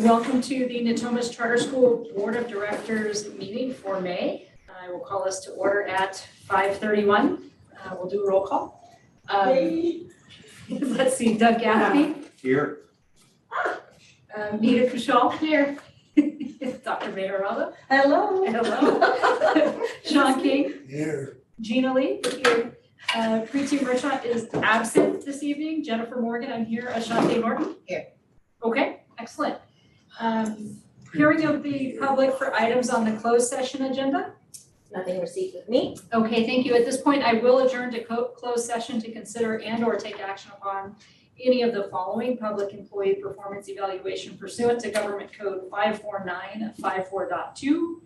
Welcome to the Natomas Charter School Board of Directors meeting for May. I will call us to order at 5:31. We'll do a roll call. Let's see, Doug Gaffney. Here. Nita Kushal. Here. Dr. Mayoraldo. Hello. Hello. Sean King. Here. Gina Lee. Here. Preeti Merchant is absent this evening. Jennifer Morgan, I'm here. Ashante Norton. Here. Okay, excellent. Hearing of the public for items on the closed session agenda. Nothing received with me. Okay, thank you. At this point, I will adjourn to closed session to consider and or take action upon any of the following: public employee performance evaluation pursuant to Government Code 54954.2,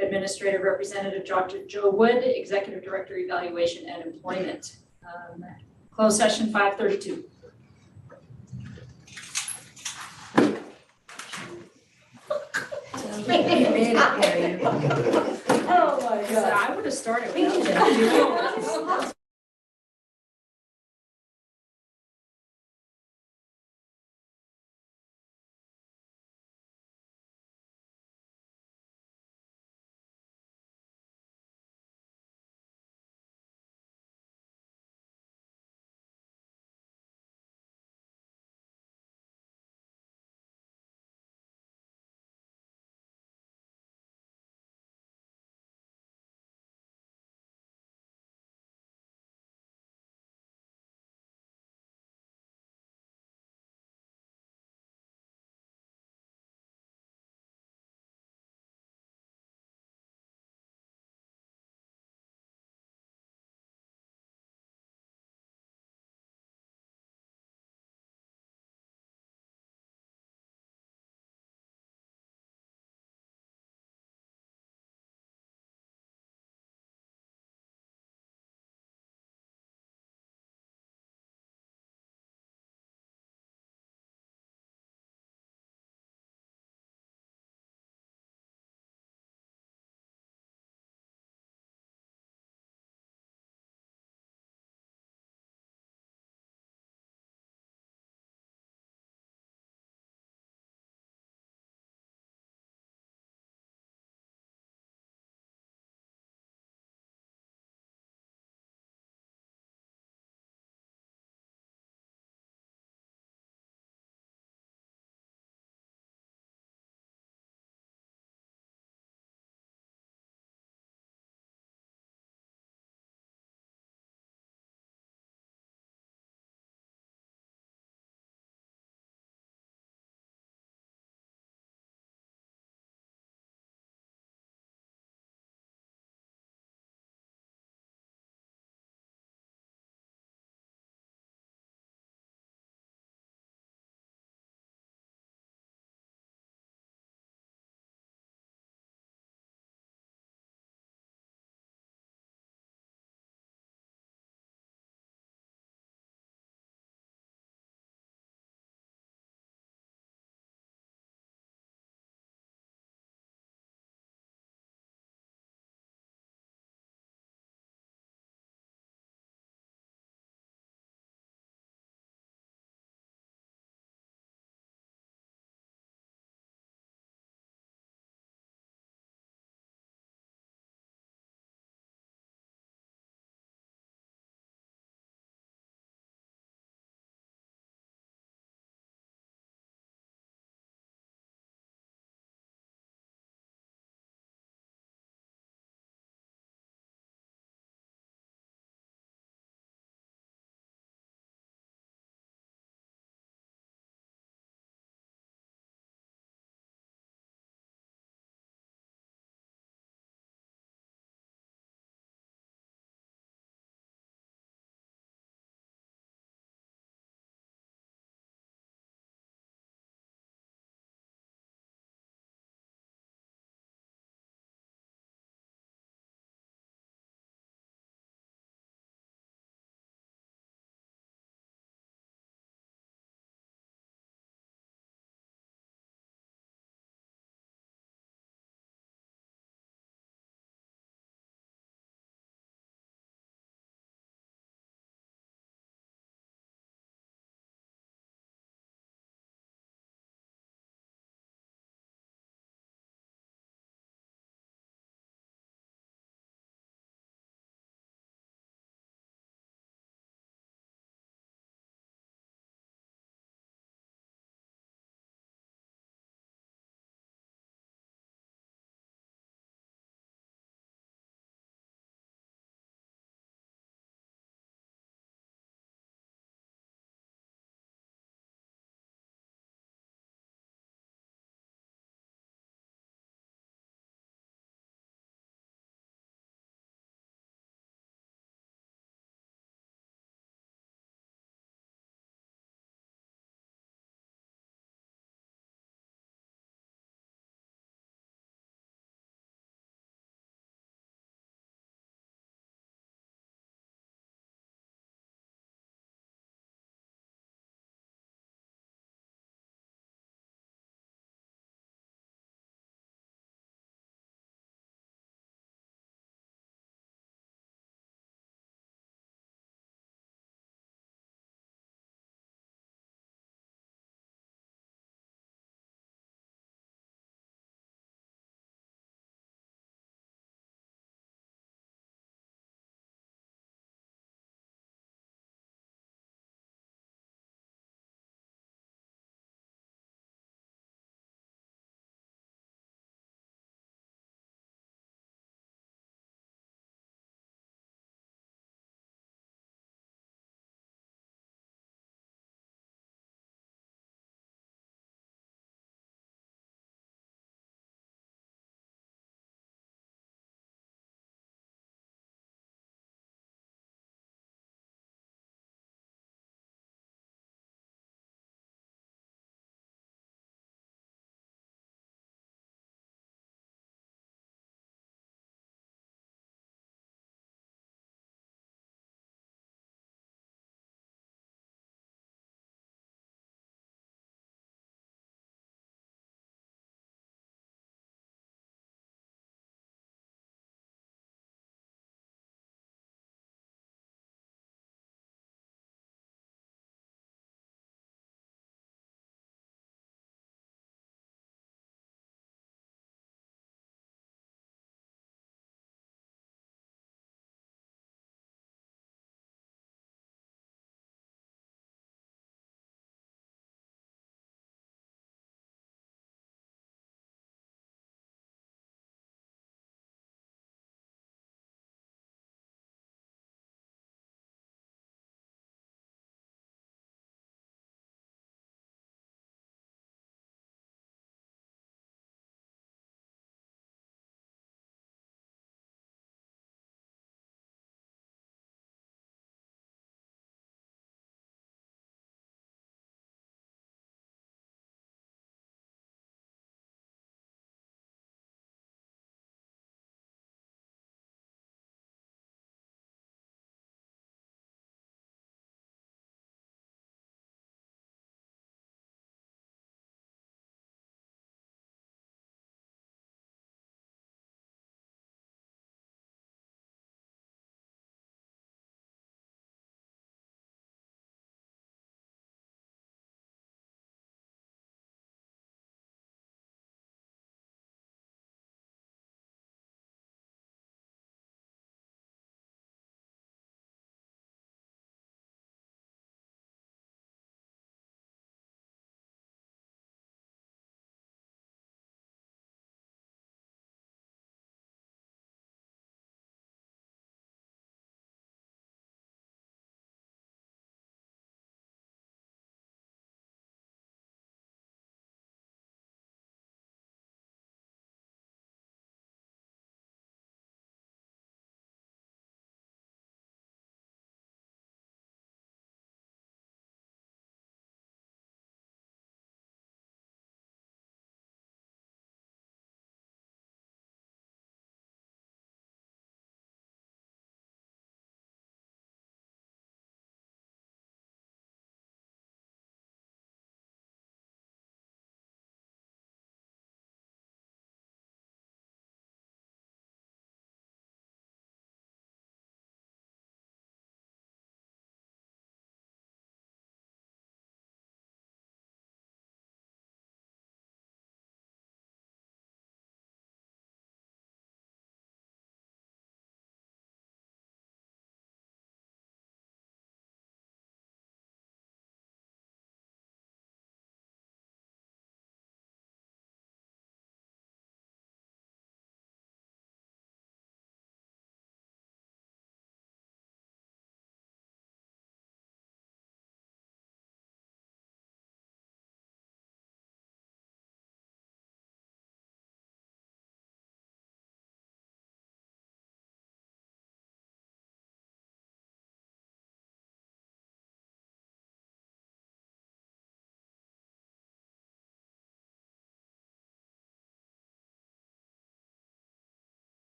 Administrative Representative Dr. Joe Wood, Executive Director Evaluation and Employment. Closed session 5:32. Oh my God. I would have started without you.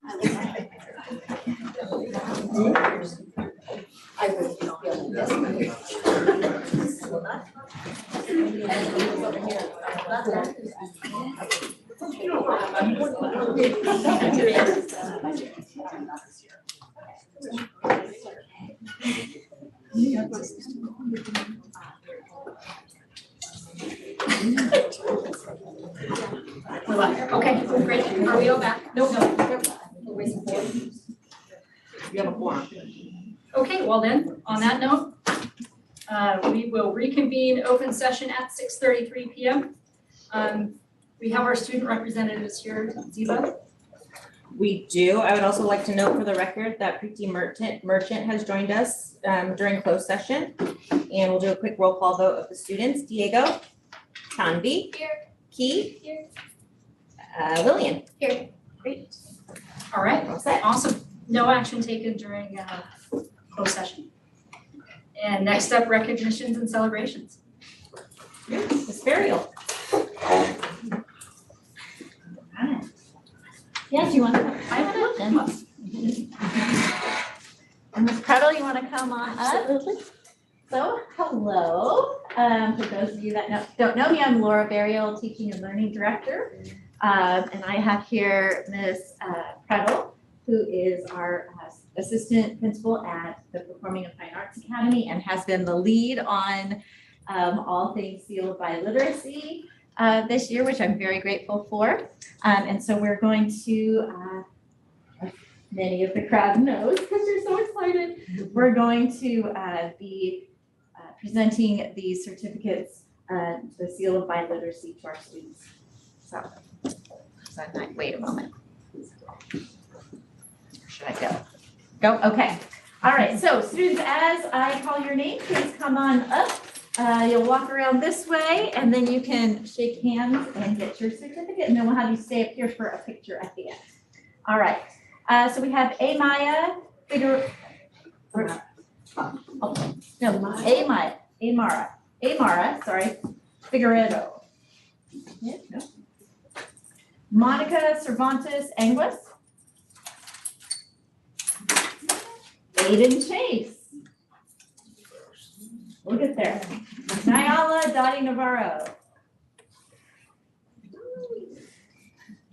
I was feeling this. We're live. Okay, great. Are we all back? No. We're waiting for it. You have a quorum. Okay, well then, on that note, we will reconvene open session at 6:33 PM. We have our student representatives here, Ziba. We do. I would also like to note for the record that Preeti Merchant has joined us during closed session. And we'll do a quick roll call vote of the students. Diego, Tanvi, Here. Key, Here. Lillian. Here. Great. All right, All set. awesome. No action taken during closed session. And next up, recognitions and celebrations. Ms. Burial. Yes, you want to? I have a And Ms. Prattle, you want to come on up? Absolutely. So, hello. For those of you that don't know me, I'm Laura Burial, Teaching and Learning Director. And I have here Ms. Prattle, who is our Assistant Principal at the Performing and Fine Arts Academy and has been the lead on all things sealed by literacy this year, which I'm very grateful for. And so we're going to, as many of the crowd knows, because you're so excited, we're going to be presenting these certificates, the seal of biliteracy to our students. So wait a moment. Should I go? Go, okay. All right, so students, as I call your name, please come on up. You'll walk around this way and then you can shake hands and get your certificate, and then we'll have you stay up here for a picture at the end. All right, so we have Amara, Figueredo. Yeah, no. Monica Cervantes Anguis. Aiden Chase. Look at there. Nyala Dottie Navarro.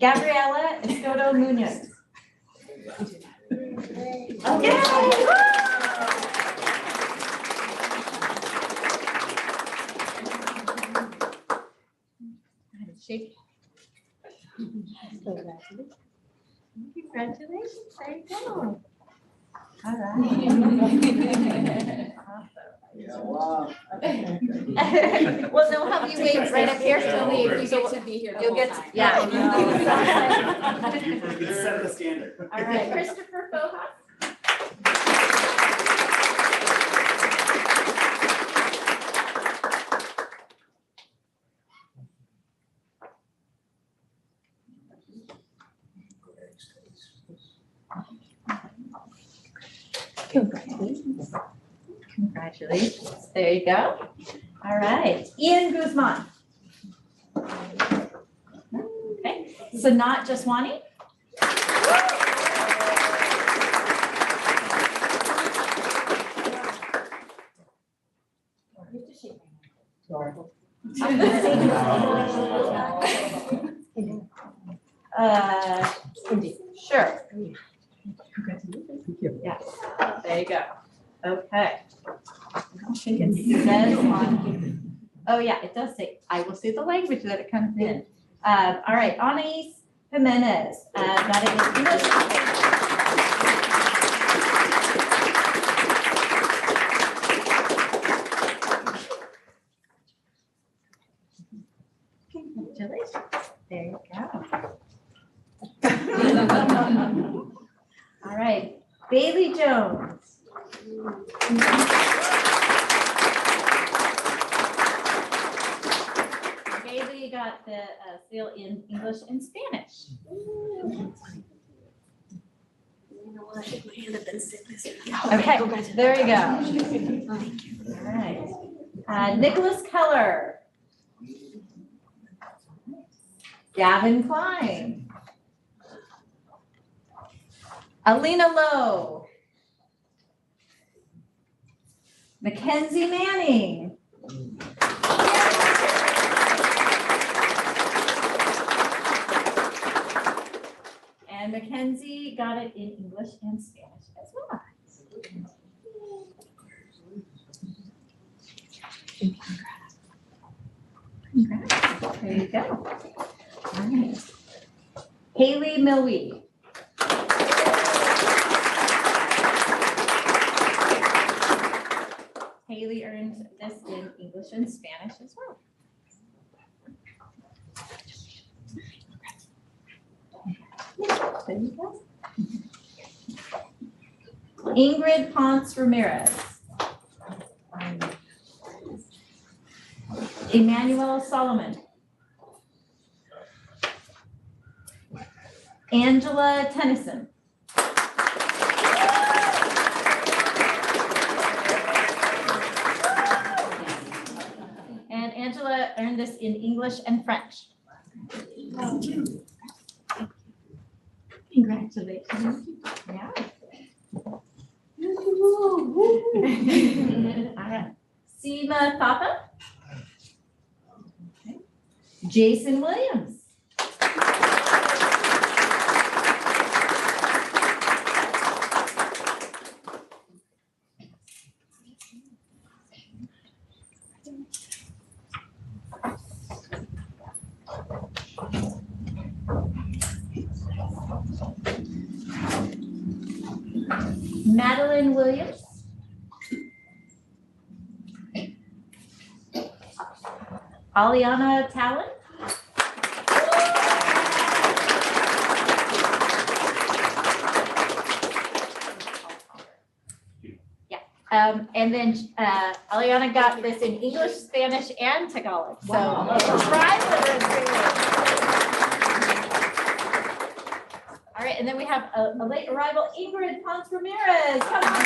Gabriela Estodo Munoz. Okay. Shake. Congratulations. There you go. All right. Well, they'll help you wait right up here, so you get to be here the whole time. Yeah. You set the standard. All right, Christopher Foha. Congratulations. There you go. All right. Ian Guzman. Okay. Sanat Jaswani. Sure. Yeah. There you go. Okay. I think it says on, oh yeah, it does say, I will say the language that it comes in. All right, Anais Jimenez, that is English. Congratulations. There you go. All right, Bailey Jones. Bailey got the seal in English and Spanish. Okay, there you go. All right. Nicholas Keller. Gavin Klein. Alina Lowe. Mackenzie Manning. And Mackenzie got it in English and Spanish as well. Congrats. There you go. All right. Haley Milwee. Haley earned this in English and Spanish as well. There you go. Ingrid Ponce Ramirez. Emmanuel Solomon. Angela Tennyson. And Angela earned this in English and French. Congratulations. Yeah. All right. Seema Thapa. Okay. Jason Williams. Madeline Williams. Aliana Talon. Yeah, and then Aliana got this in English, Spanish, and Tagalog. So try All right, and then we have a late arrival, Ingrid Ponce Ramirez. Come on.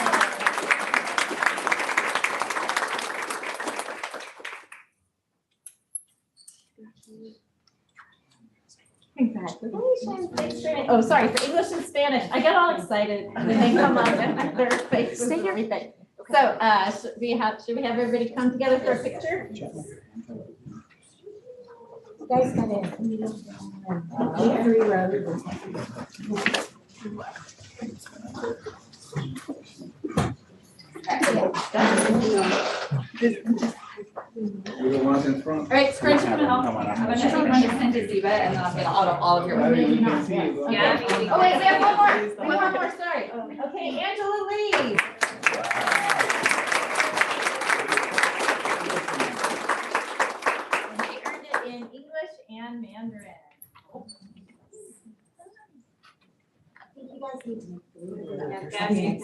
Congratulations. Thanks for oh, sorry, for English and Spanish. I got all excited when they come up and their faces and everything. So should we have everybody come together for a picture? You guys got it. Three rows. You're the ones in front. All right, scrunch them out. Come on, I'm gonna take one to send to Ziva and then I'm gonna auto all of your ones. Yeah. Oh, wait, we have one more. One more, sorry. Okay, Angela Lee. And she earned it in English and Mandarin.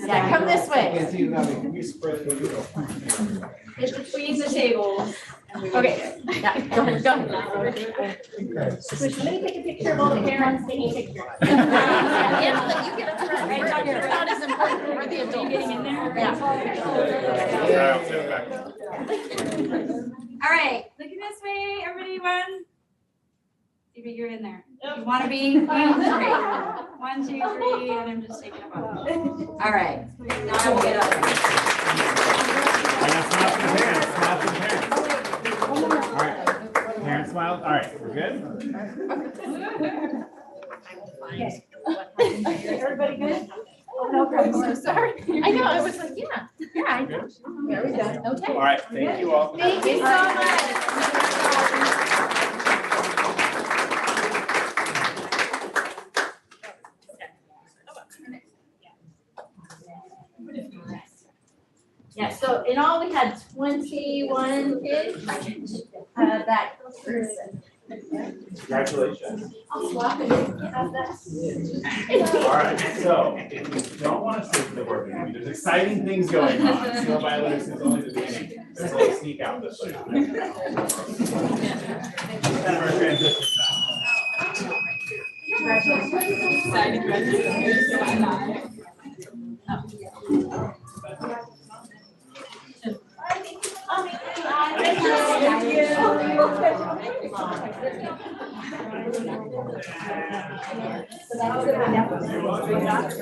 Yeah, come this way. It's between the tables. Okay, yeah, go ahead, go ahead. Switch, let me take a picture of all the parents taking pictures. Angela, you get up front, right, John, you're not as important, we're the adults. Getting in there. Yeah. All right, looking this way, everybody, one. See if you're in there. You wanna be? One, three. 1, 2, 3, and I'm just taking a photo. All right, now I will get up. All right, parents smile. All right, we're good? Everybody good? Oh, no problem, so sorry. I know, I was like, yeah, I know. There we go, okay. All right, thank you all. Thank you so much. Yeah, so in all, we had 21 kids that person. Congratulations. I'll swap it. How's that? All right, so if you don't want to stay for the work meeting, there's exciting things going on. So violators is only the beginning. There's a little sneak out this way. Kind of our transition style.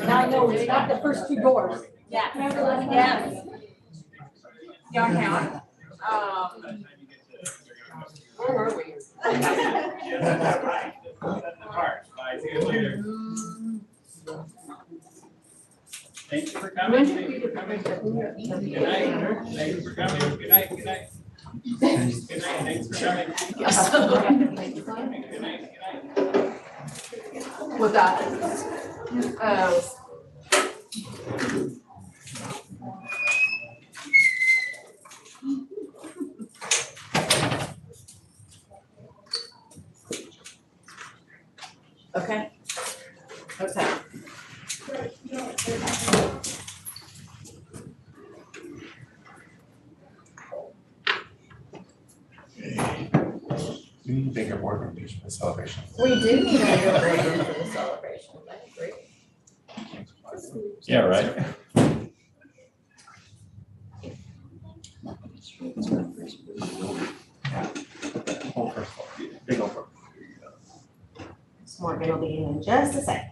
Now I know it's not the first two doors. Yeah. Yes. Y'all count? Where were we? Right. Bye, see you later. Thank you for coming. Thank you for coming. Good night. Thank you for coming. Good night. Good night. Good night. Thanks for coming. Good night. Good night. With that. Okay. Okay. We need bigger boardroom for the celebration. We do need a bigger boardroom for the celebration. That's great. Yeah, right. Whole first floor, big over. Morgan will be in just a sec.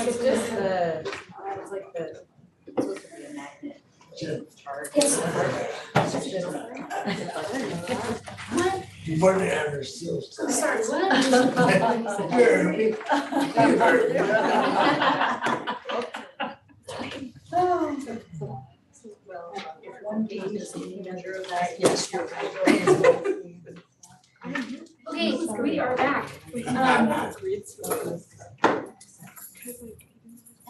It's just the, it's like the, it's supposed to be a magnet. Before they have their seals. Sorry, Well, if one game is any measure of that, yes, you're right. Okay, we are back.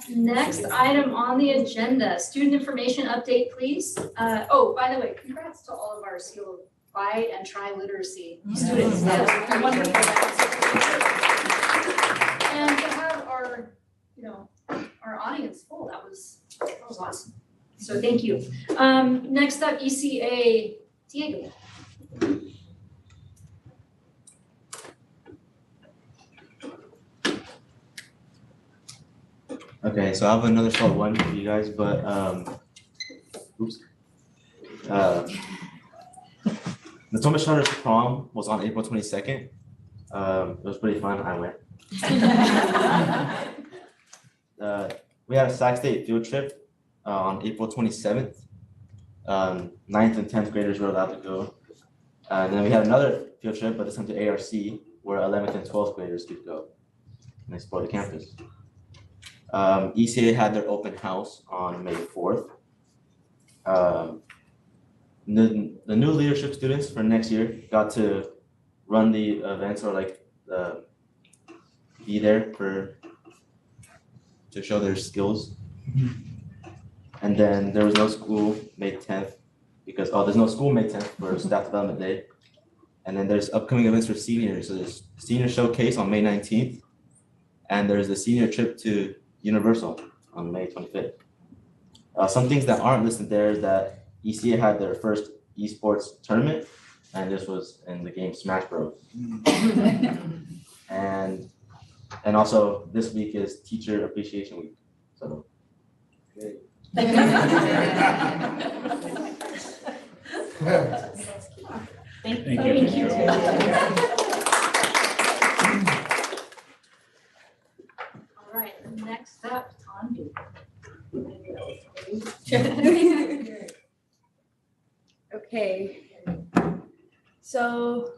Next item on the agenda, student information update, please. Oh, by the way, congrats to all of our Seal Bi and Tri-literacy students. That's wonderful. And to have our, our audience full, that was awesome. So thank you. Next up, ECA, Diego. Okay, so I have another short one for you guys, but oops. The Thomas Charters prom was on April 22nd. It was pretty fun. I went. We had a Sac State field trip on April 27th. 9th and 10th graders were allowed to go. And then we had another field trip, but this time to ARC, where 11th and 12th graders could go and explore the campus. ECA had their open house on May 4th. The new leadership students for next year got to run the events or be there to show their skills. And then there was no school May 10th because, there's no school May 10th for staff development day. And then there's upcoming events for seniors. So there's senior showcase on May 19th. And there's the senior trip to Universal on May 25th. Some things that aren't listed there is that ECA had their first esports tournament, and this was in the game Smash Bros. and also this week is Teacher Appreciation Week. So great. Thank you. All right, next up, Tanvi. Okay. So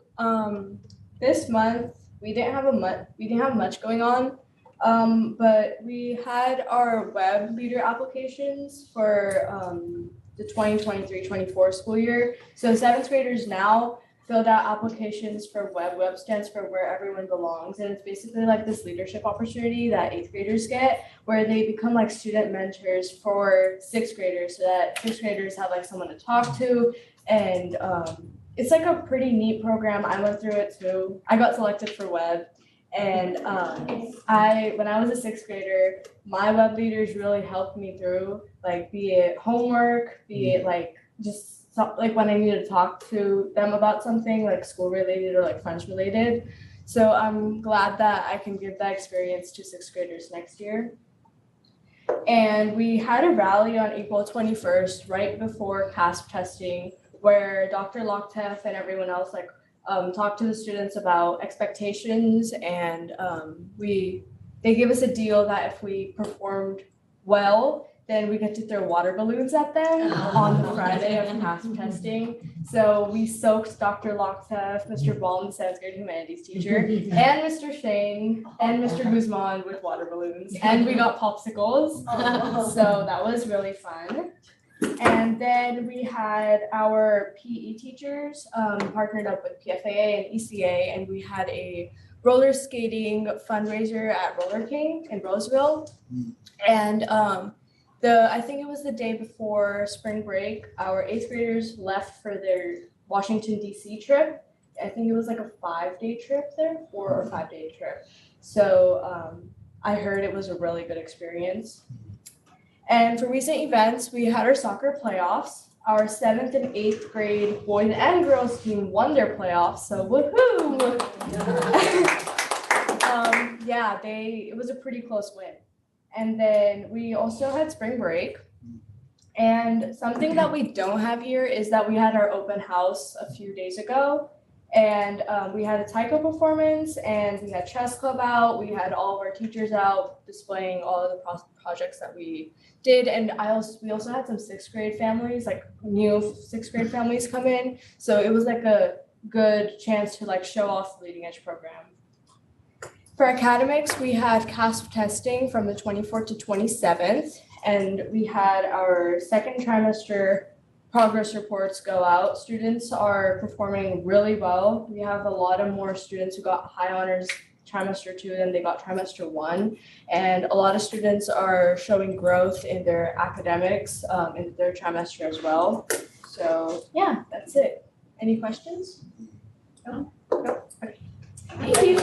this month we didn't have much going on. But we had our web leader applications for the 2023-24 school year. So 7th graders now filled out applications for WEB. WEB stands for Where Everyone Belongs, and it's basically like this leadership opportunity that 8th graders get, where they become like student mentors for 6th graders, so that 6th graders have like someone to talk to, and it's like a pretty neat program. I went through it too. I got selected for WEB, and when I was a 6th grader, my WEB leaders really helped me through, like, be it homework, be it like just like when I needed to talk to them about something like school related or like friends related. So I'm glad that I can give that experience to 6th graders next year. And we had a rally on April 21st, right before CASP testing, where Dr. Lockteff and everyone else talked to the students about expectations, and they gave us a deal that if we performed well, then we get to throw water balloons at them on the Friday of CASP testing. So we soaked Dr. Lockteff, Mr. Ball, the 7th grade humanities teacher, and Mr. Shane and Mr. Guzman with water balloons, and we got popsicles. So that was really fun. And then we had our PE teachers partnered up with PFAA and ECA, and we had a roller skating fundraiser at Roller King in Roseville. And I think it was the day before spring break, our 8th graders left for their Washington DC trip. I think it was like a 5-day trip there, 4 or 5-day trip. So I heard it was a really good experience. And for recent events, we had our soccer playoffs. Our 7th and 8th grade boys and girls team won their playoffs, so woohoo! It was a pretty close win. And then we also had spring break. And something that we don't have here is that we had our open house a few days ago. And we had a taiko performance, and we had chess club out. We had all of our teachers out displaying all of the projects that we did. And we also had some 6th grade families, like new 6th grade families come in. So it was like a good chance to like show off the leading edge program. For academics, we had CASP testing from the 24th to 27th, and we had our 2nd trimester progress reports go out. Students are performing really well. We have a lot of more students who got high honors trimester 2 than they got trimester 1, and a lot of students are showing growth in their academics in their trimester as well. So yeah, that's it. Any questions? No? No? Okay. Thank you.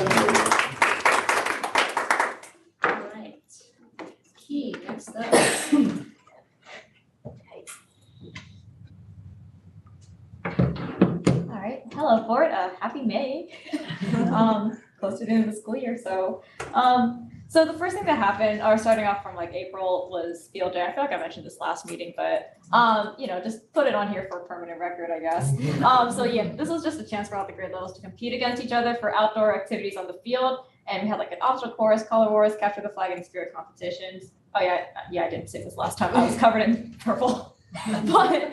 Key, next up. All right, hello board, happy May. Close to the end of the school year, so the first thing that happened, or starting off from like April, was field day. I feel like I mentioned this last meeting, but just put it on here for permanent record, I guess. This was just a chance for all the grade levels to compete against each other for outdoor activities on the field. And we had like an obstacle course, color wars, capture the flag, and spirit competitions. Oh yeah, I didn't say this last time. I was covered in purple. But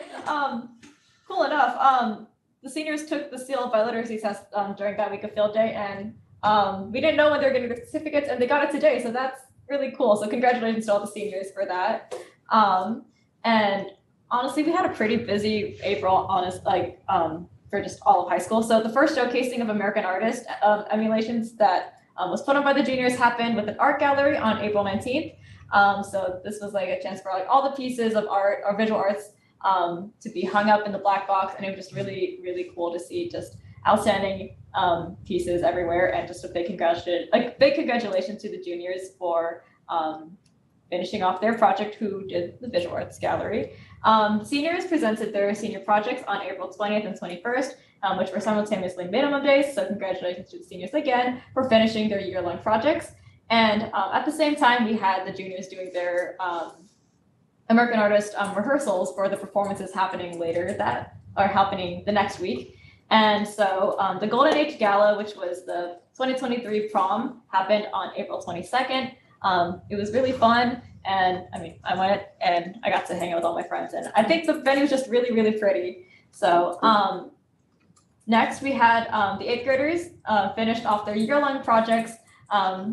cool enough, the seniors took the seal by literacy test during that week of field day, and we didn't know when they were getting the certificates, and they got it today. So that's really cool. So congratulations to all the seniors for that. And honestly, we had a pretty busy April, for just all of high school. So the first showcasing of American artist emulations that was put on by the juniors happened with an art gallery on April 19th. So this was like a chance for like all the pieces of art or visual arts to be hung up in the black box, and it was just really, really cool to see just outstanding pieces everywhere, and just a big congratulations to the juniors for finishing off their project who did the visual arts gallery. Seniors presented their senior projects on April 20th and 21st, which were simultaneously minimum days. So congratulations to the seniors again for finishing their year-long projects. And at the same time, we had the juniors doing their American Artist rehearsals for the performances happening happening the next week. And so the Golden Age Gala, which was the 2023 prom, happened on April 22nd. It was really fun. And I mean, I went and I got to hang out with all my friends, and I think the venue was just really, really pretty. So next we had the 8th graders finished off their year-long projects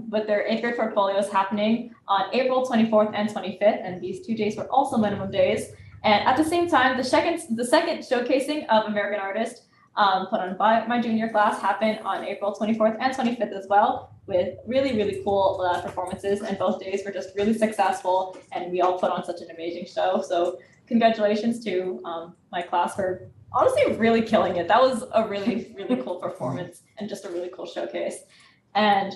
with their 8th grade portfolios happening on April 24th and 25th. And these 2 days were also minimum days. And at the same time, the second showcasing of American Artist put on by my junior class happened on April 24th and 25th as well, with really, really cool performances, and both days were just really successful, and we all put on such an amazing show. So congratulations to my class for honestly really killing it. That was a really, really cool performance and just a really cool showcase. And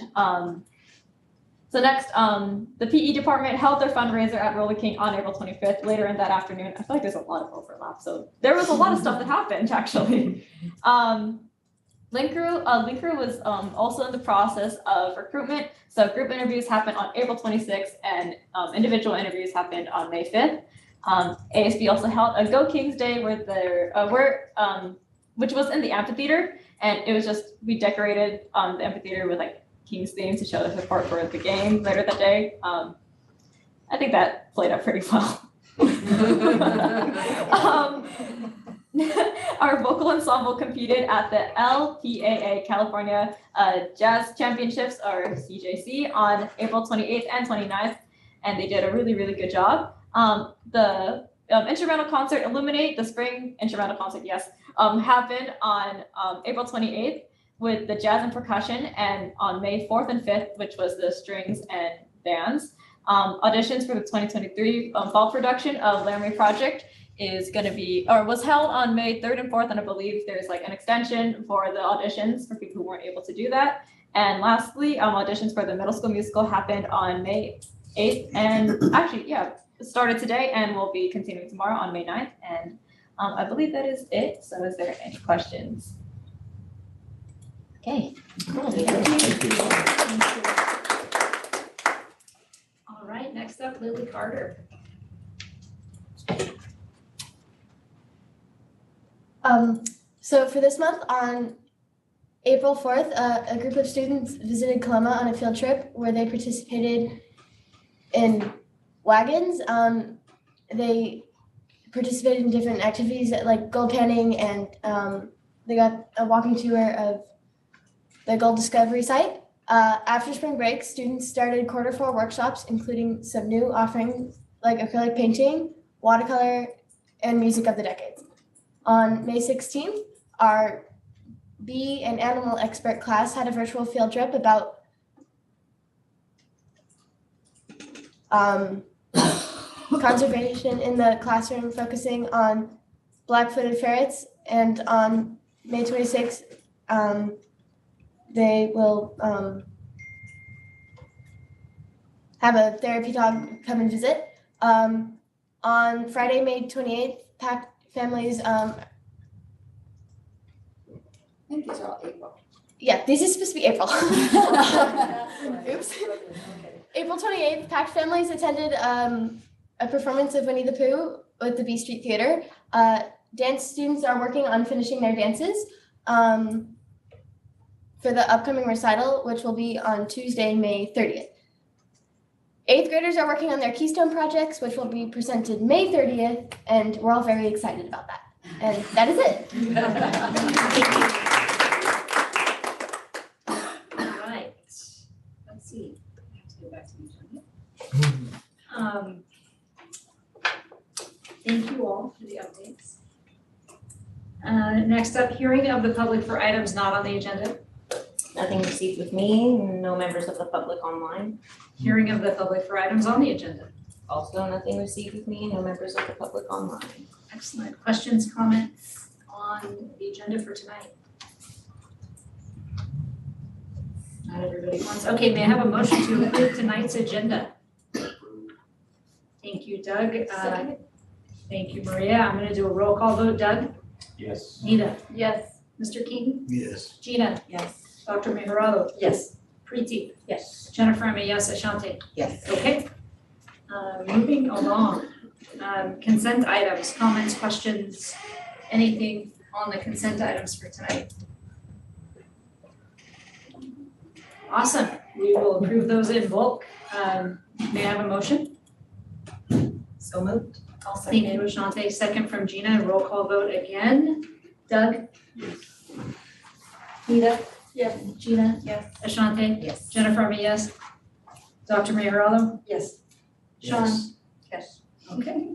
so next, the PE department held their fundraiser at Roller King on April 25th, later in that afternoon. I feel like there's a lot of overlap, so there was a lot of stuff that happened, actually. Link Crew was also in the process of recruitment. So group interviews happened on April 26th, and individual interviews happened on May 5th. ASB also held a Go Kings Day where which was in the amphitheater, and it was just, we decorated the amphitheater with like Kings theme to show the support for the game later that day. I think that played out pretty well. Our vocal ensemble competed at the LPAA California Jazz Championships, or CJC, on April 28th and 29th, and they did a really, really good job. The instrumental concert Illuminate, the spring instrumental concert, happened on April 28th with the jazz and percussion, and on May 4th and 5th, which was the strings and bands. Auditions for the 2023 fall production of Laramie Project was held on May 3rd and 4th, and I believe there's like an extension for the auditions for people who weren't able to do that. And lastly, auditions for the middle school musical happened on May 8th, and actually, it started today and will be continuing tomorrow on May 9th. And I believe that is it. So is there any questions? Okay, cool. All right, next up, Lily Carter. So for this month, on April 4th, a group of students visited Coloma on a field trip where they participated in wagons. They participated in different activities like gold panning, and they got a walking tour of the gold discovery site. After spring break, students started Q4 workshops, including some new offerings like acrylic painting, watercolor, and music of the decades. On May 16th, our bee and animal expert class had a virtual field trip about conservation in the classroom, focusing on black-footed ferrets. And on May 26th, they will have a therapy dog come and visit. On Friday, May 28th, packed families. I think these are all April. Yeah, this is supposed to be April. Oops. April 28th, packed families attended a performance of Winnie the Pooh with the B Street Theater. Dance students are working on finishing their dances for the upcoming recital, which will be on Tuesday, May 30th. 8th graders are working on their Keystone projects, which will be presented May 30th, and we're all very excited about that. And that is it. All right, let's see. I have to go back to the agenda. Thank you all for the updates. Next up, hearing of the public for items not on the agenda. Nothing received with me, no members of the public online. Hearing of the public for items on the agenda. Also, nothing received with me, no members of the public online. Excellent. Questions, comments on the agenda for tonight? Not everybody wants. Okay, may I have a motion to approve tonight's agenda? Thank you, Doug. Thank you, Maria. I'm going to do a roll call vote. Doug? Yes. Nita? Yes. Mr. King? Yes. Gina? Yes. Dr. Meharado? Yes. Preeti? Yes. Jennifer, I'm a yes. Ashante? Yes. Okay. Moving along. Consent items, comments, questions, anything on the consent items for tonight? Awesome. We will approve those in bulk. May I have a motion? So moved. I'll Thank you, Ashante. Second from Gina. Roll call vote again. Doug? Nita? Yes. Gina? Yes. Ashante? Yes. Jennifer, I'm a yes. Dr. Meharado? Yes. Sean? Yes. Okay.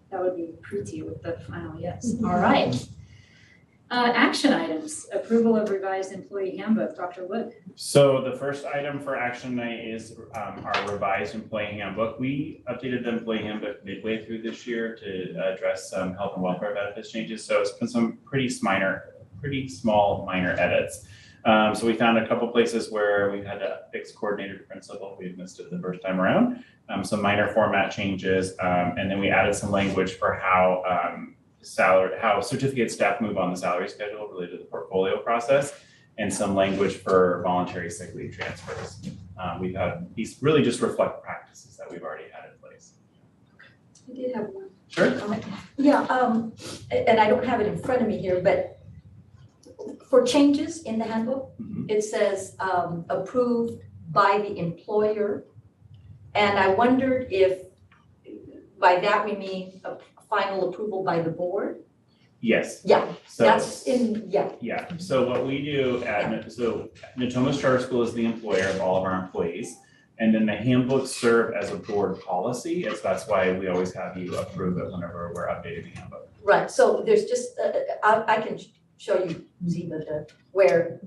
That would be Preeti with the final yes. All right. Action items, approval of revised employee handbook, Dr. Wood. So the first item for action tonight is our revised employee handbook. We updated the employee handbook midway through this year to address some health and welfare benefits changes. So it's been some pretty small minor edits. So we found a couple places where we had to fix coordinator to principal. We missed it the first time around. Some minor format changes, and then we added some language for how certificate staff move on the salary schedule related to the portfolio process, and some language for voluntary sick leave transfers. We've had these really just reflect practices that we've already had in place. I did have one. Sure. Yeah, and I don't have it in front of me here, but for changes in the handbook, it says approved by the employer. And I wondered if by that we mean a final approval by the board? Yes. Yeah, So that's in, yeah. yeah. So what we do so Natomas Charter School is the employer of all of our employees. And then the handbooks serve as a board policy. That's why we always have you approve it whenever we're updating the handbook. Right, so there's just, I can show you, Ziva, where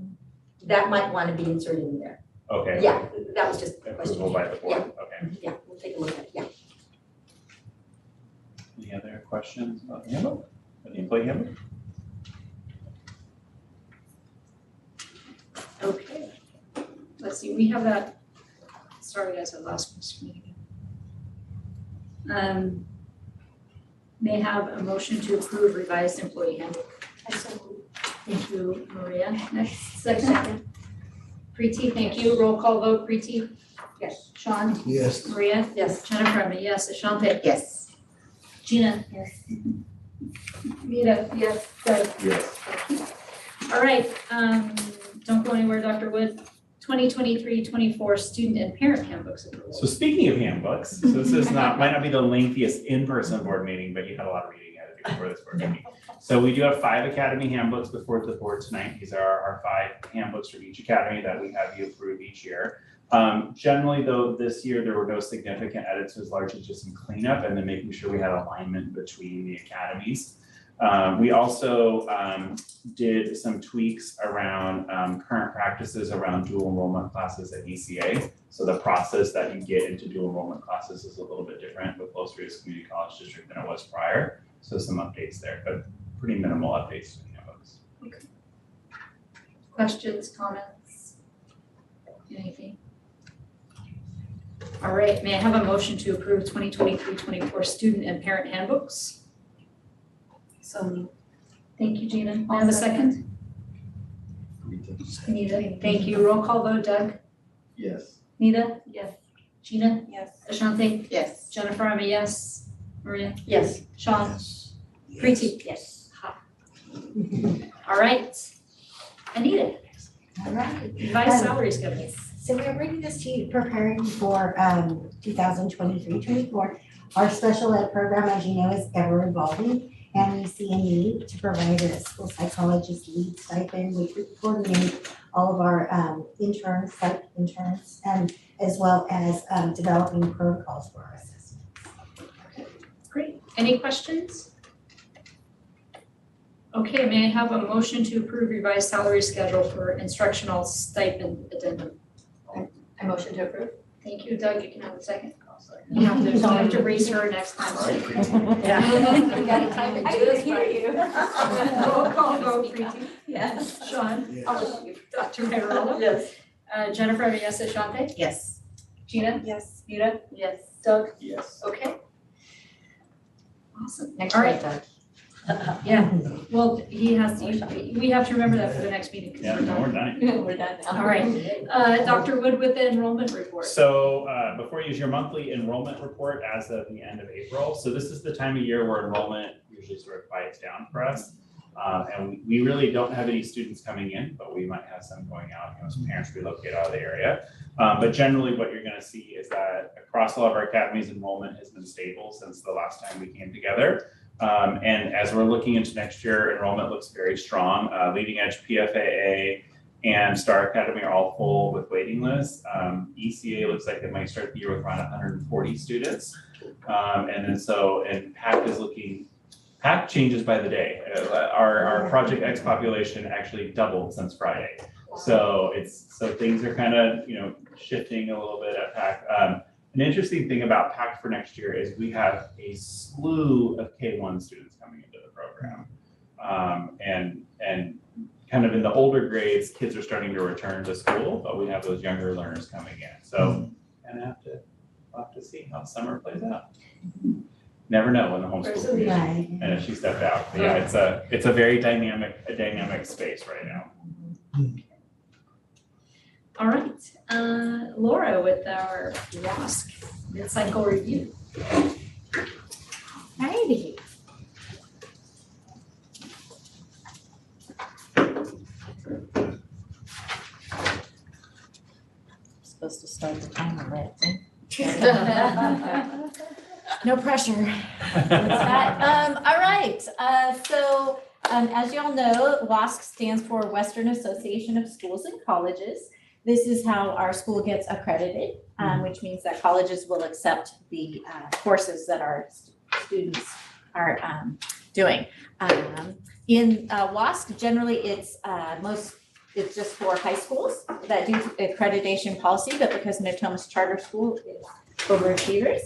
that might want to be inserted in there. Okay. Yeah, that was just a question. Approval by the board. Okay. Yeah, we'll take a look at it, yeah. Any other questions about the handbook? Or the employee handbook? Okay. Let's see, we have that, sorry guys, I lost my screen again. May I have a motion to approve revised employee handbook. Thank you, Maria. Next, second. Preeti, thank you. Roll call vote, Preeti? Yes. Sean? Yes. Maria? Yes. Jennifer, I'm a yes. Ashante? Yes. Gina? Yes. Mita? Yes. Doug? Yes. All right, don't go anywhere, Dr. Wood. 2023-24 student and parent handbooks approval. So speaking of handbooks, so this is might not be the lengthiest in-person board meeting, but you had a lot of reading you had to do before this board meeting. So we do have 5 academy handbooks before the board tonight. These are our 5 handbooks from each academy that we have you approve each year. Generally though, this year there were no significant edits. It was largely just some cleanup and then making sure we had alignment between the academies. We also did some tweaks around current practices around dual enrollment classes at ECA. So the process that you get into dual enrollment classes is a little bit different with Los Rios Community College District than it was prior. So some updates there, but pretty minimal updates to the handbooks. Okay. Questions, comments? Anything? All right, may I have a motion to approve 2023-24 student and parent handbooks? So, Thank you, Gina. May I have a second? Anita, thank you. Roll call vote, Doug? Yes. Nita? Yes. Gina? yes. Ashante? Yes. Jennifer, I'm a yes. Maria? Yes. Sean? Yes. Preeti? Yes. Ha. All right. Anita, All right. revised salary schedule. So we're bringing this to you, preparing for 2023-24. Our special ed program, as you know, is ever evolving, and we see a need to provide a school psychologist lead stipend, which we coordinate all of our interns, psych interns, and as well as developing protocols for our assessments. Great. Any questions? Okay, may I have a motion to approve revised salary schedule for instructional stipend addendum? I motion to approve. Thank you, Doug. You can have a second. You have to raise her next time. Yeah. You gotta time it I just hear right. you. Roll call vote, Preeti. Yes. Sean? Yes. Dr. Mayoralda? Yes. Jennifer, I'm a yes. Ashante? Yes. Gina? Yes. Mita? Yes. Doug? Yes. Okay. Awesome. Next All one, right. Doug. Yeah, well, he has to, we have to remember that for the next meeting. 'cause Yeah, we're no, done. we're done. We're done now. All right, Dr. Wood with the enrollment report. So before you use your monthly enrollment report as of the end of April. So this is the time of year where enrollment usually sort of quiets down for us. And we really don't have any students coming in, but we might have some going out, some parents relocate out of the area. But generally what you're gonna see is that across all of our academies, enrollment has been stable since the last time we came together. And as we're looking into next year, enrollment looks very strong. Leading Edge, PFAA, and Star Academy are all full with waiting lists. ECA looks like it might start the year with around 140 students. And PAC PAC changes by the day. Our Project X population actually doubled since Friday. So things are kind of, shifting a little bit at PAC. An interesting thing about PAC for next year is we have a slew of K-1 students coming into the program. And kind of in the older grades, kids are starting to return to school, but we have those younger learners coming in. So kind of have to see how summer plays out. Never know when the homeschool is, Right. and if she stepped out. But yeah, it's a very dynamic space right now. All right, Laura with our WASC mid-cycle review. Alrighty. Supposed to start the timer, right? No pressure. All right, so as you all know, WASC stands for Western Association of Schools and Colleges. This is how our school gets accredited, which means that colleges will accept the courses that our students are doing. In WASC, generally it's just for high schools that do accreditation policy, but because Natomas Charter School is overachievers,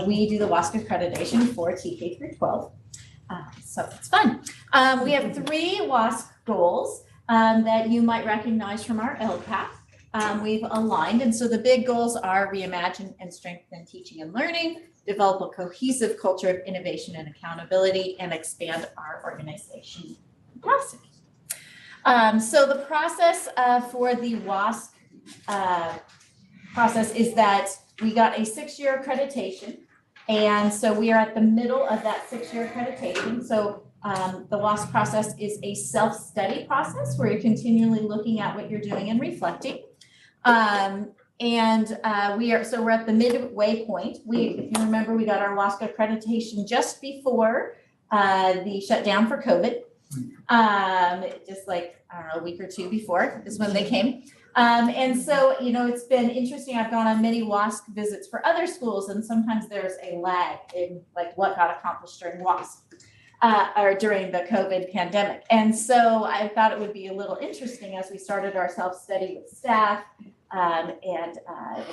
we do the WASC accreditation for TK through 12. So it's fun. We have 3 WASC goals that you might recognize from our LCAP. We've aligned, and so the big goals are reimagine and strengthen teaching and learning, develop a cohesive culture of innovation and accountability, and expand our organization capacity. So the process for the WASC process is that we got a 6-year accreditation, and so we are at the middle of that 6-year accreditation. So the WASC process is a self-study process where you're continually looking at what you're doing and reflecting. We're at the midway point. If you remember, we got our WASC accreditation just before the shutdown for COVID. Just like, I don't know, a week or 2 before is when they came. And so, it's been interesting. I've gone on many WASC visits for other schools, and sometimes there's a lag in like what got accomplished during WASC. Or during the COVID pandemic. And so I thought it would be a little interesting as we started our self-study with staff and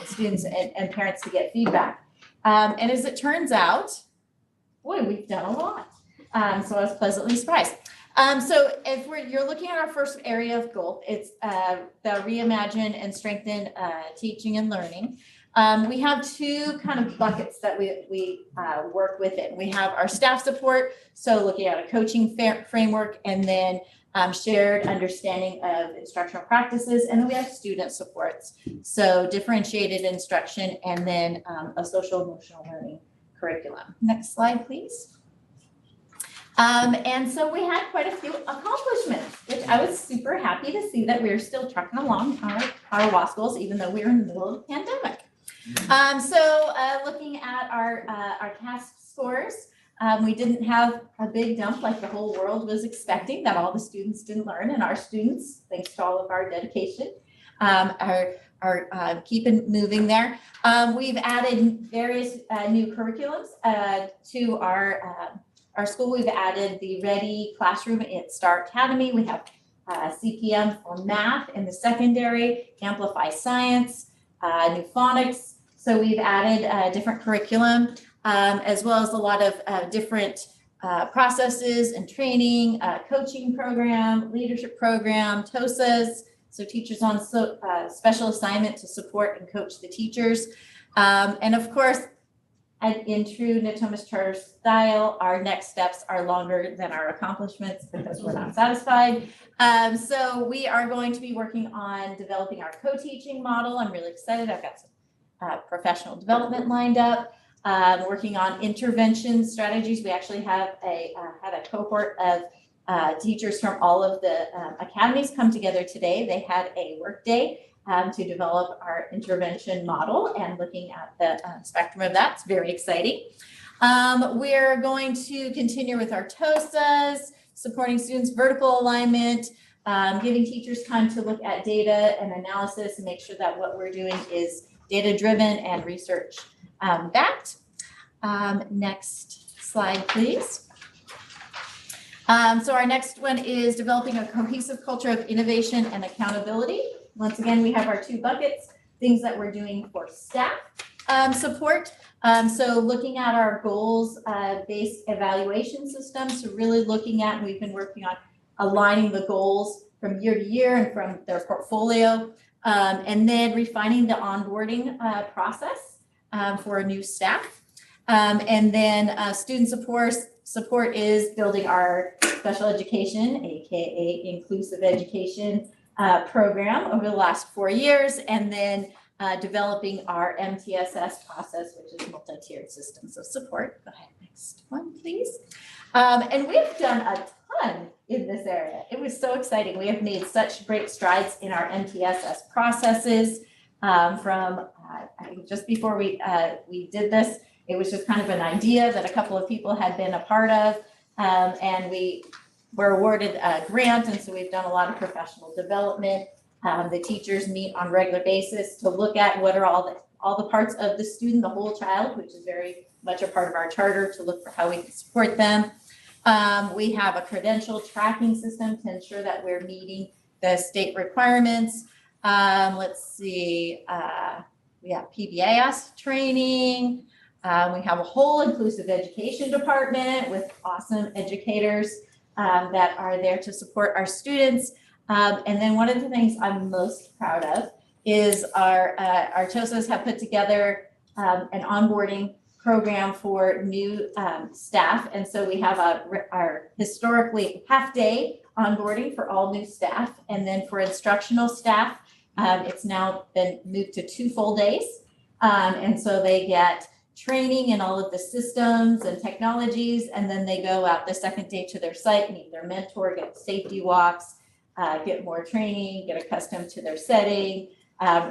students and parents to get feedback. And as it turns out, boy, we've done a lot. So I was pleasantly surprised. So if you're looking at our first area of goal, it's the reimagine and strengthen teaching and learning. We have 2 kind of buckets that we work within. We have our staff support, so looking at a coaching framework, and then shared understanding of instructional practices, and then we have student supports, so differentiated instruction, and then a social emotional learning curriculum. Next slide, please. And so we had quite a few accomplishments, which I was super happy to see that we are still trucking along our WASC goals, even though we were in the middle of the pandemic. Looking at our task scores, we didn't have a big dump like the whole world was expecting, that all the students didn't learn, and our students, thanks to all of our dedication, are keeping moving there. We've added various new curriculums to our school. We've added the Ready Classroom at Star Academy. We have CPM for math in the secondary, Amplify Science, new phonics. So we've added different curriculum, as well as a lot of different processes and training, coaching program, leadership program, TOSAs, so teachers on special assignment to support and coach the teachers. And of course, in true Natomas Charter style, our next steps are longer than our accomplishments because we're not satisfied. So we are going to be working on developing our co-teaching model. I'm really excited. I've got some professional development lined up, working on intervention strategies. We actually have had a cohort of teachers from all of the academies come together today. They had a work day to develop our intervention model and looking at the spectrum of that. It's very exciting. We're going to continue with our TOSAs, supporting students' vertical alignment, giving teachers time to look at data and analysis and make sure that what we're doing is data-driven and research backed. Next slide, please. So our next one is developing a cohesive culture of innovation and accountability. Once again, we have our two buckets, things that we're doing for staff support. So looking at our goals based evaluation system, so really looking at, and we've been working on aligning the goals from year to year and from their portfolio, and then refining the onboarding process for new staff. And then student support is building our special education, AKA inclusive education program over the last 4 years, and then developing our MTSS process, which is multi-tiered systems of support. Go ahead, next one, please. And we've done a ton in this area. It was so exciting. We have made such great strides in our MTSS processes. From I think just before we did this, it was just kind of an idea that a couple of people had been a part of, and we were awarded a grant, and so we've done a lot of professional development. The teachers meet on a regular basis to look at what are all the parts of the student, the whole child, which is very much a part of our charter, to look for how we can support them. We have a credential tracking system to ensure that we're meeting the state requirements. Let's see, we have PBIS training. We have a whole inclusive education department with awesome educators that are there to support our students. And then one of the things I'm most proud of is our TOSAs have put together an onboarding program for new staff. And so we have our historically half-day onboarding for all new staff. And then for instructional staff, it's now been moved to 2 full days. And so they get training in all of the systems and technologies, and then they go out the second day to their site, meet their mentor, get safety walks, get more training, get accustomed to their setting,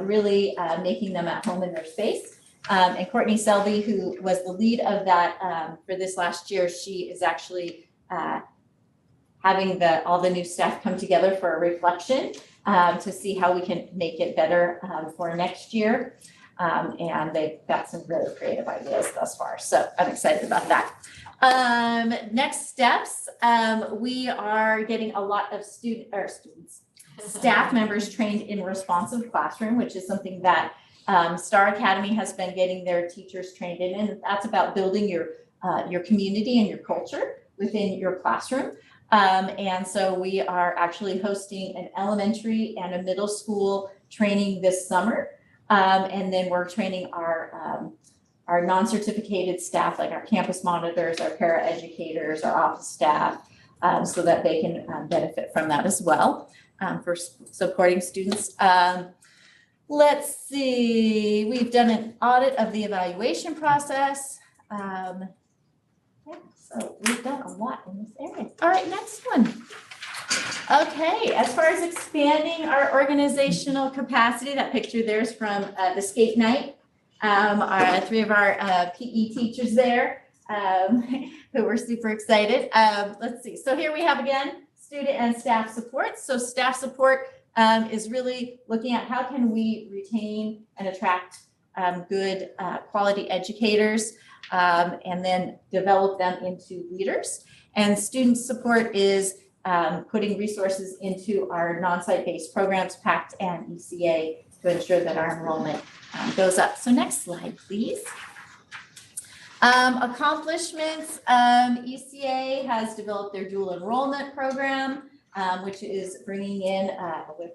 really making them at home in their space. And Courtney Selby, who was the lead of that for this last year, she is actually having all the new staff come together for a reflection to see how we can make it better for next year. And they've got some really creative ideas thus far. So I'm excited about that. Next steps, we are getting a lot of staff members trained in responsive classroom, which is something that Star Academy has been getting their teachers trained in. And that's about building your community and your culture within your classroom. And so we are actually hosting an elementary and a middle school training this summer. And then we're training our non-certificated staff, like our campus monitors, our paraeducators, our office staff, so that they can benefit from that as well for supporting students. Let's see, we've done an audit of the evaluation process. So we've done a lot in this area. All right, next one. Okay, as far as expanding our organizational capacity, that picture there's from the skate night. 3 of our PE teachers there who were super excited. Let's see, so here we have again, student and staff support. So staff support is really looking at how can we retain and attract good quality educators and then develop them into leaders. And student support is putting resources into our non-site based programs, PACT and ECA, to ensure that our enrollment goes up. So next slide, please. Accomplishments, ECA has developed their dual enrollment program, which is bringing in,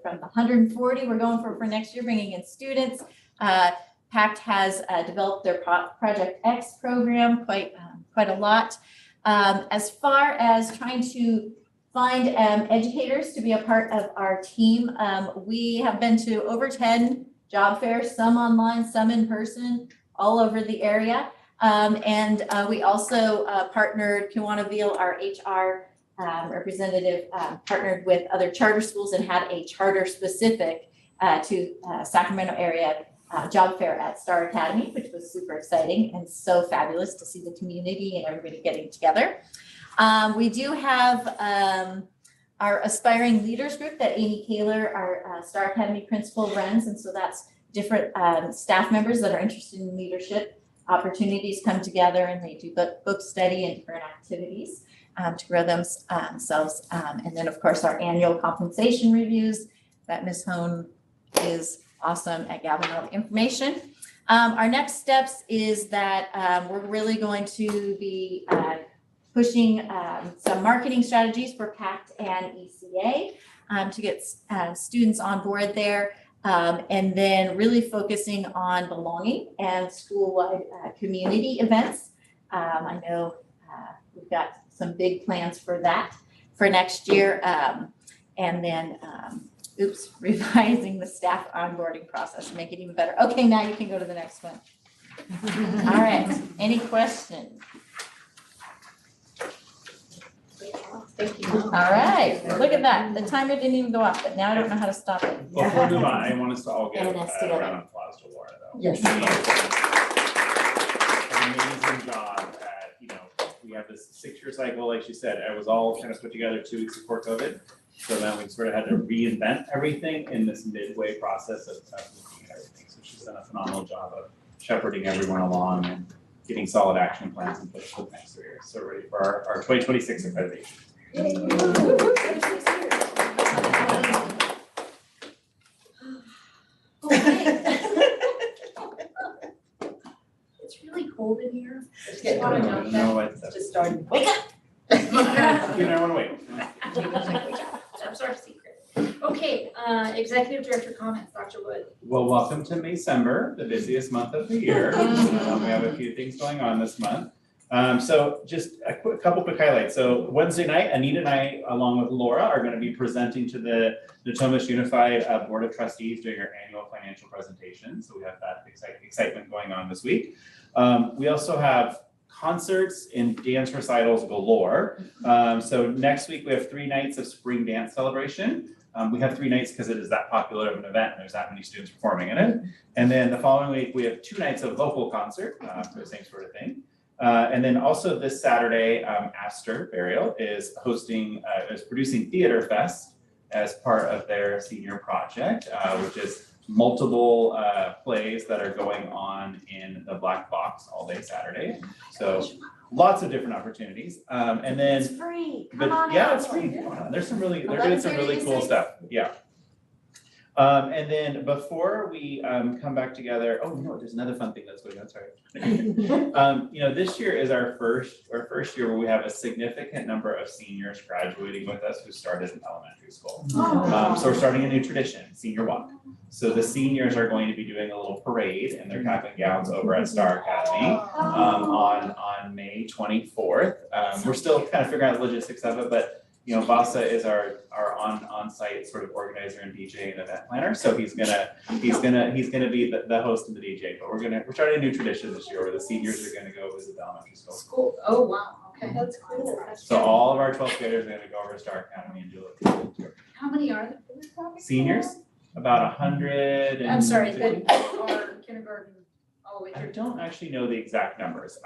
from the 140 we're going for next year, bringing in students. PACT has developed their Project X program quite a lot. As far as trying to find educators to be a part of our team, we have been to over 10 job fairs, some online, some in person, all over the area. And we also partnered, Kiwana Veal, our HR representative, partnered with other charter schools and had a charter specific to Sacramento area job fair at Star Academy, which was super exciting and so fabulous to see the community and everybody getting together. We do have our Aspiring Leaders group that Amy Kaler, our Star Academy principal, runs. And so that's different staff members that are interested in leadership opportunities come together and they do book study and different activities. to grow themselves. And then, of course, our annual compensation reviews that Ms. Hone is awesome at gathering all the information. Our next steps is that we're really going to be pushing some marketing strategies for PACT and ECA to get students on board there. And then really focusing on belonging and school-wide community events. I know we've got some big plans for that for next year. And then, revising the staff onboarding process to make it even better. Okay, now you can go to the next one. All right, any questions? Thank you. All right, look at that. The timer didn't even go off, but now I don't know how to stop it. Before we move on, I want us to all give And a that's together. round of applause to Laura, though. Yes. She did an amazing job at, we have this 6-year cycle, like she said, it was all kind of put together 2 weeks before COVID. So then we sort of had to reinvent everything in this midway process of looking at everything. So she's done a phenomenal job of shepherding everyone along and getting solid action plans in place for the next 3 years. So ready for our 2026 accreditation. It's really cold in here. Just get Wanna going. jump No, it's, Just starting. Wake up. you don't want to wait. That's our secret. Okay, executive director comments, Dr. Wood. Well, welcome to Maycember, the busiest month of the year. We have a few things going on this month. So just a couple quick highlights. So Wednesday night, Anita and I, along with Laura, are going to be presenting to the Natomas Unified Board of Trustees doing our annual financial presentation. So we have that excitement going on this week. We also have concerts and dance recitals galore. So next week we have 3 nights of spring dance celebration. We have 3 nights because it is that popular of an event and there's that many students performing in it. And then the following week we have 2 nights of vocal concert for the same sort of thing. And then also this Saturday, Astor Burial is producing Theater Fest as part of their senior project, which is multiple plays that are going on in the Black Box all day Saturday. So lots of different opportunities. And then, It's free. but Come on yeah, out. it's free. Come on, they're doing some really cool stuff. Yeah. And then before we come back together, oh no, there's another fun thing that's going on. Sorry. This year is our first year where we have a significant number of seniors graduating with us who started in elementary school. So we're starting a new tradition, Senior Walk. So the seniors are going to be doing a little parade in their cap and gowns over at Star Academy on May 24th. We're still kind of figuring out the logistics of it, but Vasa is our on-site sort of organizer and DJ and event planner. So he's gonna be the host and the DJ. But we're starting a new tradition this year where the seniors are gonna go visit the elementary school. School, oh, wow, okay. That's cool. So all of our 12th graders are gonna go over to Star Academy and do a little tour. How many are there? Seniors, about 100 and. I'm sorry, but our kindergarten all the way I through. don't actually know the exact numbers.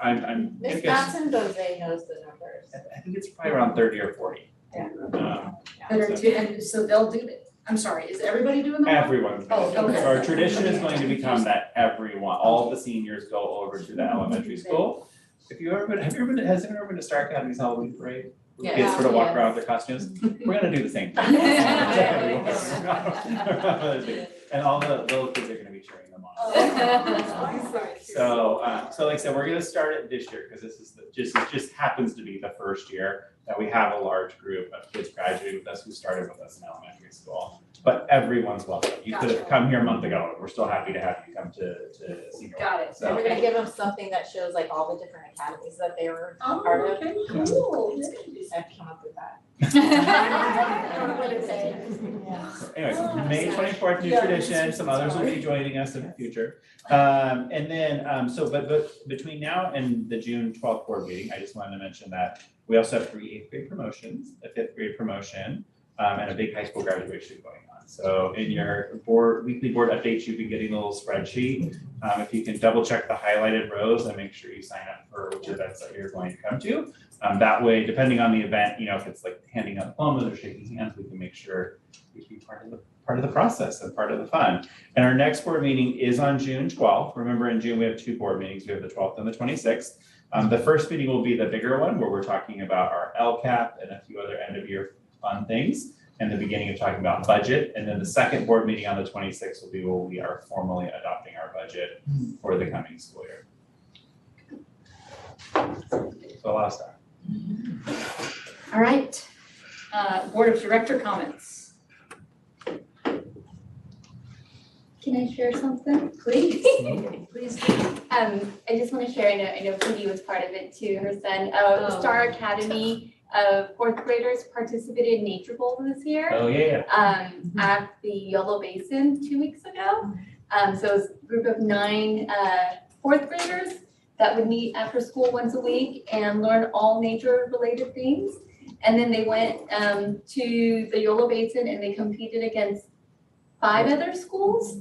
Miss Johnson Jose knows the numbers. I think it's probably around 30 or 40. Yeah. And so they'll do it. I'm sorry, is everybody doing that? Everyone's going to do it. So our tradition is going to become that all the seniors go over to the elementary school. Has anyone ever been to Star Academy's Halloween parade? Yeah. Kids sort of walk around with their costumes. We're gonna do the same thing. And all the little kids are gonna be cheering them on. So like I said, we're gonna start it this year because this is just happens to be the first year that we have a large group of kids graduating with us who started with us in elementary school. But everyone's welcome. You could have come here a month ago. We're still happy to have you come to senior. Got it. So we're gonna give them something that shows like all the different academies that they were a part of. Okay, cool. I have to come up with that. Anyways, May 24th, new tradition, some others will be joining us in the future. And then, but between now and the June 12th board meeting, I just wanted to mention that we also have 3 8th grade promotions, a 5th grade promotion, and a big high school graduation going on. So in your weekly board updates, you've been getting a little spreadsheet. If you can double check the highlighted rows and make sure you sign up for which events that you're going to come to. That way, depending on the event, if it's like handing out diplomas or shaking hands, we can make sure we can be part of the process and part of the fun. And our next board meeting is on June 12th. Remember, in June we have 2 board meetings. We have the 12th and the 26th. The first meeting will be the bigger one where we're talking about our LCAP and a few other end of year fun things. And the beginning of talking about budget. And then the second board meeting on the 26th will be where we are formally adopting our budget for the coming school year. So last time. All right. Board of Director comments. Can I share something? Please, please do. I just want to share, I know Katie was part of it too, her son, Star Academy of fourth graders participated in Nature Bowl this year. Oh, yeah. At the Yellow Basin 2 weeks ago. So it was a group of 9 fourth graders that would meet after school once a week and learn all nature related things. And then they went to the Yolo Basin and they competed against 5 other schools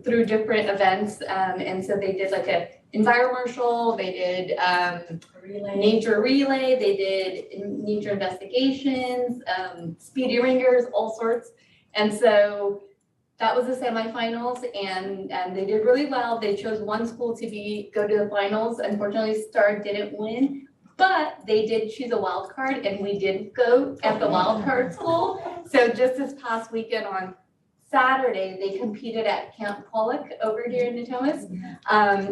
through different events. And so they did like a environmental, they did nature relay, they did nature investigations, speedy ringers, all sorts. And so that was the semifinals and they did really well. They chose one school to go to the finals. Unfortunately, Star didn't win, but they did choose a wild card and we did go at the wild card school. So just this past weekend on Saturday, they competed at Camp Pollock over here in Natomas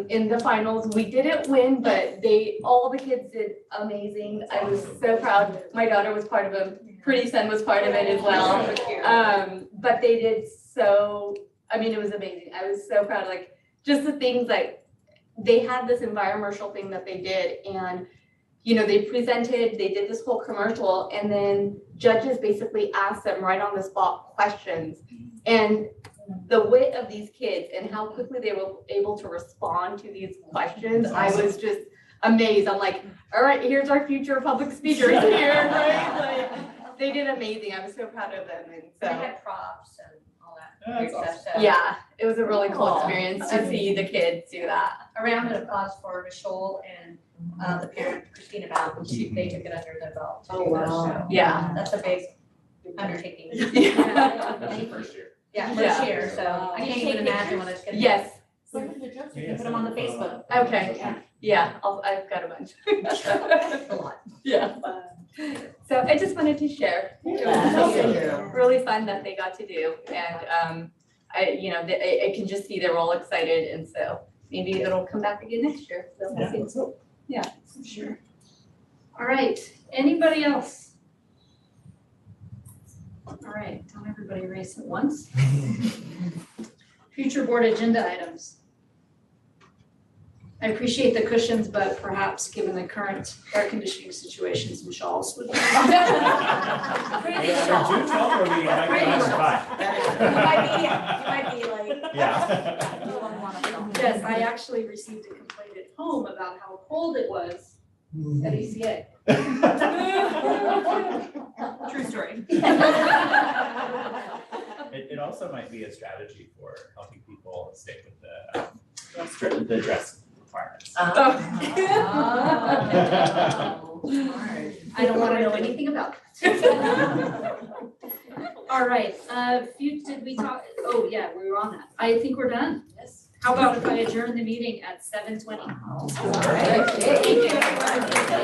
in the finals. We didn't win, but all the kids did amazing. I was so proud. My daughter was part of it. Pretty son was part of it as well. But they did so, it was amazing. I was so proud, like just the things like they had this environmental thing that they did and they presented, they did this whole commercial and then judges basically asked them right on the spot questions. And the wit of these kids and how quickly they were able to respond to these questions, I was just amazed. I'm like, all right, here's our future public speakers here, right? Like, they did amazing. I was so proud of them. And so They had props and all that. That's great awesome. stuff, so- yeah, it was a really cool Aw. experience to see the kids do that. A round of applause for Michelle and the parent, Christina Bowden. They took it under their belt. to Oh, do this, wow. so, Yeah. That's a big undertaking. That's your first year. Yeah, Yeah. first year, so I can't even imagine what it's gonna be. Yes, Put them on the Facebook. okay, yeah, I've got a bunch. A lot. Yeah. So I just wanted to share. It was really fun that they got to do and I can just see they're all excited and so maybe it'll come back again next year. So we'll see. Yeah, Sure. All right, anybody else? All right, don't everybody race at once. Future board agenda items. I appreciate the cushions, but perhaps given the current air conditioning situation, some shawls would be. They're too tall for me, I might be like. Yeah. Yes, I actually received a complaint at home about how cold it was at ECA. True story. It also might be a strategy for helping people stay with the dress requirements. I don't want to know anything about it. All right, did we talk, oh yeah, we were on that. I think we're done. Yes. How about if I adjourn the meeting at 7:20? All right. Thank you.